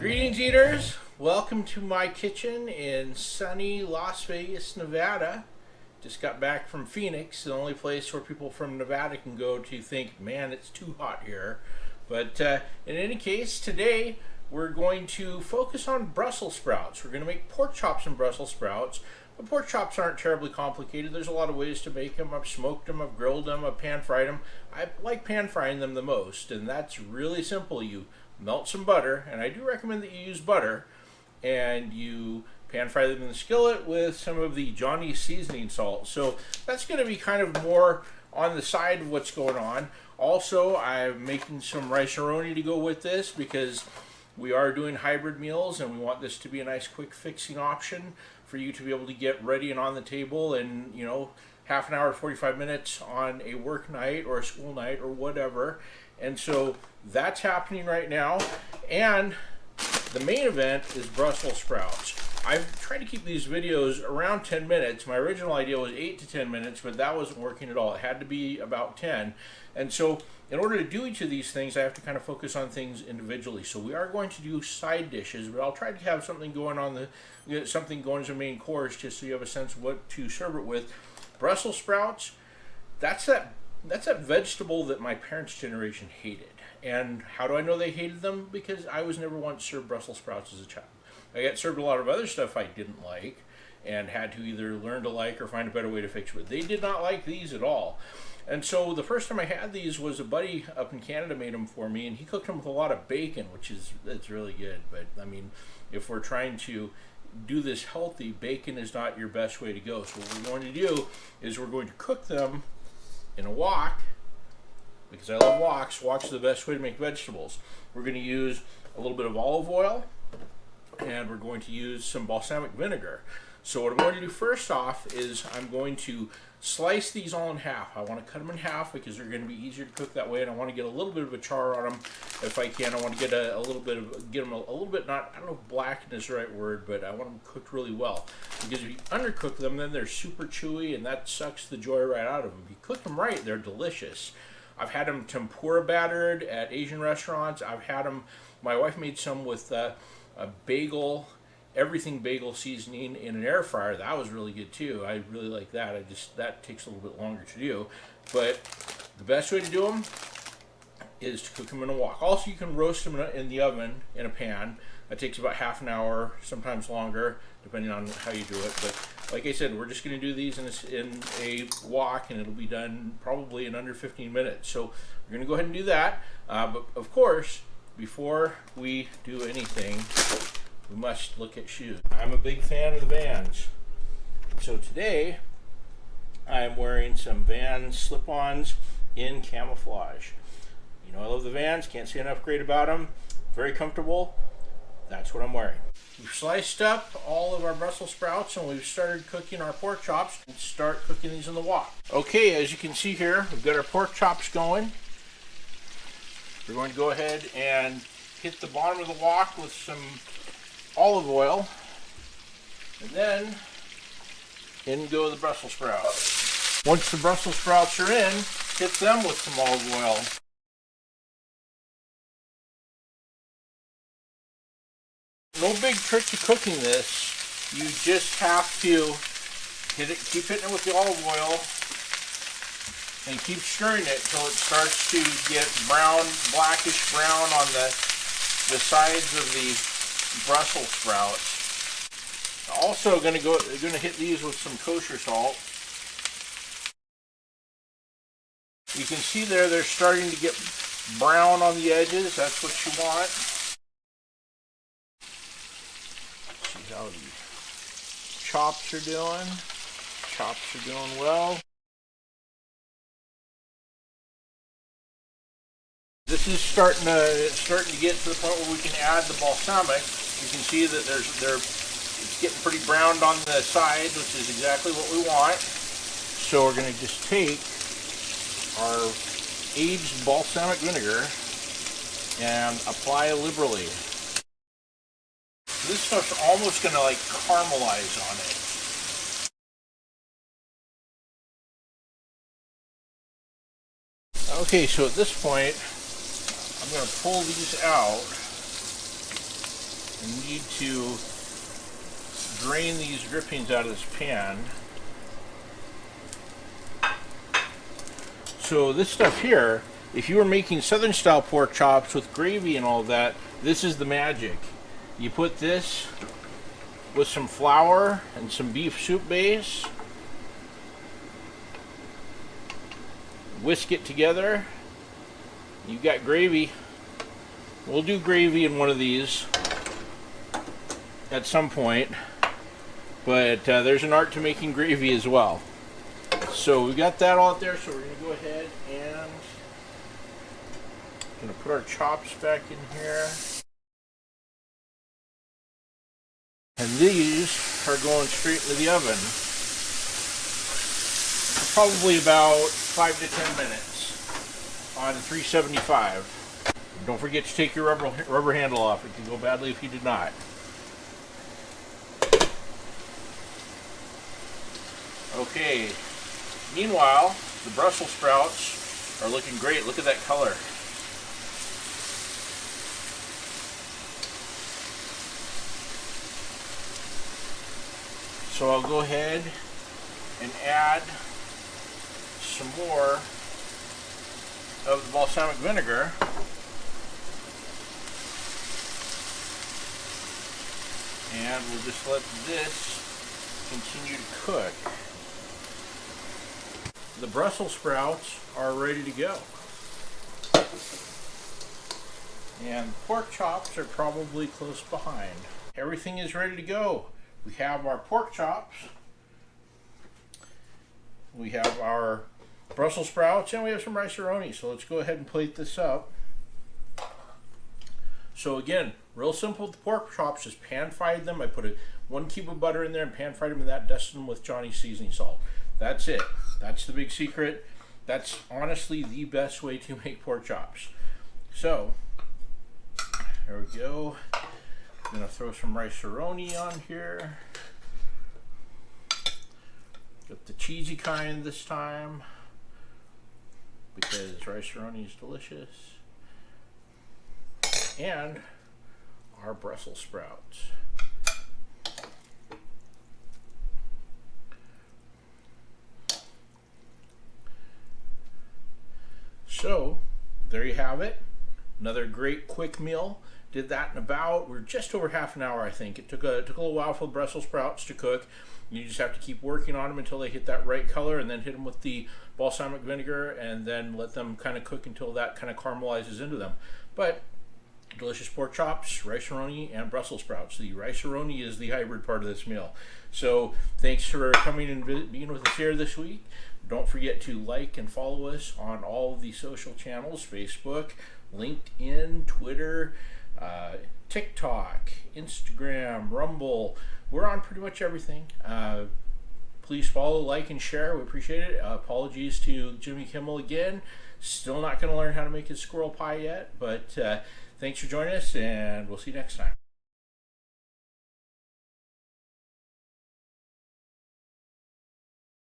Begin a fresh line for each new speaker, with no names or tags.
Greetings, eaters. Welcome to my kitchen in sunny Las Vegas, Nevada. Just got back from Phoenix, the only place where people from Nevada can go to think, man, it's too hot here. But in any case, today we're going to focus on Brussels sprouts. We're going to make pork chops and Brussels sprouts. But pork chops aren't terribly complicated. There's a lot of ways to make them. I've smoked them, I've grilled them, I've pan fried them. I like pan frying them the most, and that's really simple. You melt some butter, and I do recommend that you use butter, and you pan fry them in the skillet with some of the Johnny's seasoning salt. So that's going to be kind of more on the side of what's going on. Also, I'm making some rice-a-roni to go with this because we are doing hybrid meals, and we want this to be a nice quick fixing option for you to be able to get ready and on the table in, half an hour, 45 minutes on a work night or a school night or whatever. And so that's happening right now. And the main event is Brussels sprouts. I've tried to keep these videos around 10 minutes. My original idea was 8 to 10 minutes, but that wasn't working at all. It had to be about 10. And so in order to do each of these things, I have to kind of focus on things individually. So we are going to do side dishes, but I'll try to have something going on something going as a main course, just so you have a sense of what to serve it with. Brussels sprouts, that's that vegetable that my parents' generation hated. And how do I know they hated them? Because I was never once served Brussels sprouts as a child. I got served a lot of other stuff I didn't like and had to either learn to like or find a better way to fix it. They did not like these at all. And so the first time I had these was a buddy up in Canada made them for me, and he cooked them with a lot of bacon, it's really good. But I mean, if we're trying to do this healthy, bacon is not your best way to go. So what we're going to do is we're going to cook them in a wok, because I love woks. Wok's the best way to make vegetables. We're going to use a little bit of olive oil, and we're going to use some balsamic vinegar. So what I'm going to do first off is I'm going to slice these all in half. I want to cut them in half because they're going to be easier to cook that way, and I want to get a little bit of a char on them if I can. I want to get a little bit not, I don't know if blackened is the right word, but I want them cooked really well. Because if you undercook them, then they're super chewy, and that sucks the joy right out of them. If you cook them right, they're delicious. I've had them tempura battered at Asian restaurants. I've had them, my wife made some with a bagel, everything bagel seasoning in an air fryer. That was really good too. I really like that. That takes a little bit longer to do. But the best way to do them is to cook them in a wok. Also, you can roast them in the oven in a pan. That takes about half an hour, sometimes longer, depending on how you do it. But like I said, we're just going to do these in a wok, and it'll be done probably in under 15 minutes. So we're going to go ahead and do that. But of course, before we do anything, we must look at shoes. I'm a big fan of the Vans. So today, I'm wearing some Vans slip-ons in camouflage. I love the Vans, can't say enough great about them. Very comfortable. That's what I'm wearing. We've sliced up all of our Brussels sprouts, and we've started cooking our pork chops. Let's start cooking these in the wok. Okay, as you can see here, we've got our pork chops going. We're going to go ahead and hit the bottom of the wok with some olive oil, and then in go the Brussels sprouts. Once the Brussels sprouts are in, hit them with some olive oil. No big trick to cooking this. You just have to keep hitting it with the olive oil, and keep stirring it till it starts to get blackish brown on the sides of the Brussels sprouts. Also going to hit these with some kosher salt. You can see there they're starting to get brown on the edges. That's what you want. See how the chops are doing. Chops are doing well. This is starting to get to the point where we can add the balsamic. You can see that it's getting pretty browned on the sides, which is exactly what we want. So we're going to just take our aged balsamic vinegar and apply liberally. This stuff's almost going to like caramelize on it. Okay, so at this point, I'm going to pull these out. I need to drain these drippings out of this pan. So this stuff here, if you were making Southern style pork chops with gravy and all that, this is the magic. You put this with some flour and some beef soup base, whisk it together, you've got gravy. We'll do gravy in one of these at some point, but there's an art to making gravy as well. So we got that all out there, so we're going to go ahead and going to put our chops back in here. And these are going straight into the oven. Probably about 5 to 10 minutes on 375. Don't forget to take your rubber handle off. It can go badly if you did not. Okay. Meanwhile, the Brussels sprouts are looking great. Look at that color. So I'll go ahead and add some more of the balsamic vinegar. And we'll just let this continue to cook. The Brussels sprouts are ready to go. And pork chops are probably close behind. Everything is ready to go. We have our pork chops, we have our Brussels sprouts, and we have some rice-a-roni. So let's go ahead and plate this up. So again, real simple with the pork chops, just pan-fried them. I put 1 cube of butter in there and pan-fried them, and that dusted them with Johnny's seasoning salt. That's it. That's the big secret. That's honestly the best way to make pork chops. So, there we go. I'm going to throw some rice-a-roni on here. Got the cheesy kind this time, because rice-a-roni is delicious. And our Brussels sprouts. So, there you have it. Another great quick meal. Did that in we're just over half an hour, I think. It took a little while for the Brussels sprouts to cook. You just have to keep working on them until they hit that right color, and then hit them with the balsamic vinegar, and then let them kind of cook until that kind of caramelizes into them. But delicious pork chops, rice-a-roni, and Brussels sprouts. The rice-a-roni is the hybrid part of this meal. So thanks for coming and being with us here this week. Don't forget to like and follow us on all of the social channels: Facebook, LinkedIn, Twitter, TikTok, Instagram, Rumble. We're on pretty much everything. Please follow, like, and share. We appreciate it. Apologies to Jimmy Kimmel again. Still not going to learn how to make his squirrel pie yet, but thanks for joining us, and we'll see you next time.